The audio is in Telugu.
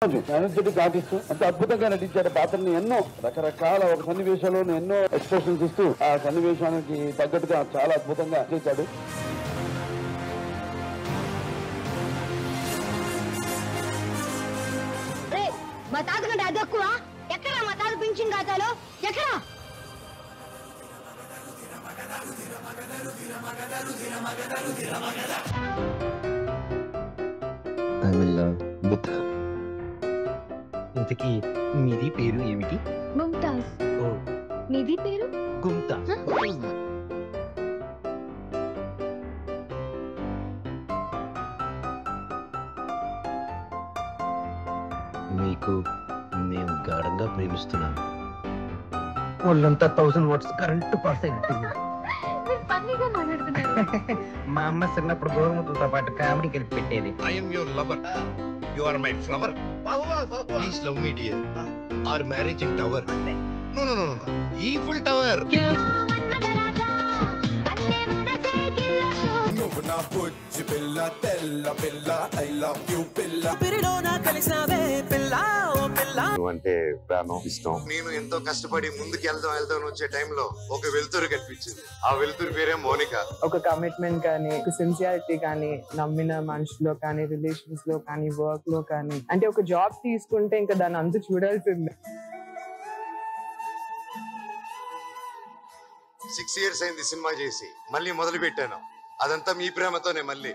ఎనర్జెటిక్ ఆర్టిస్ట్ అంత అద్భుతంగా నటించాడు పాత్రని. ఎన్నో రకరకాల ఒక సన్నివేశాల్లో ఎన్నో ఎక్స్ప్రెషన్స్ ఇస్తూ ఆ సన్నివేశానికి తగ్గట్టుగా చాలా అద్భుతంగా చేశాడు. మా తాత కంటే అది ఎక్కువ. ఎక్కడ మా తాత పింఛన్ ఖాతాలో ఎక్కడ? ఇంతకీ మీది పేరు ఏమిటి? ముంతాజ్. మీది పేరు? గుంతా. మీకు నేను గాఢంగా ప్రేమిస్తున్నాను. వాళ్ళంతా 1000 వాట్స్ కరెంట్ పాస్ అయినట్టుంది. మా అమ్మ చిన్నప్పుడు గోరుముద్దలతో పాటు కామెడీ కలిపి పెట్టేది. I'm your lover, you are my flower, please love me dear, our marriage in tower. No no no, Eiffel tower. నువ్వు నా బుజ్జి పిల్ల, తెల్ల పిల్ల, ఐ లవ్ యు పిల్ల, పిరిలో నా కలిసావే పిల్ల, ఓ పిల్ల. నువ్వంటే ప్రాణం, ఇష్టం. నేను ఎంతో కష్టపడి ముందుకు వెళ్దాం వచ్చే టైంలో ఒక వెలుతురు కనిపించింది. ఆ వెలుతురు పేరే మోనిక. ఒక కమిట్మెంట్ కానీ, ఒక సిన్సియారిటీ కానీ, నమ్మిన మనుషులో కానీ, రిలేషన్స్ లో కానీ, వర్క్ లో కానీ, అంటే ఒక జాబ్ తీసుకుంటే ఇంకా దాన్ని అంత చూడాల్సిందే. 6 years అయింది సినిమా చేసి, మళ్ళీ మొదలు పెట్టాను. అదంతా మీ ప్రేమతోనే మళ్ళీ.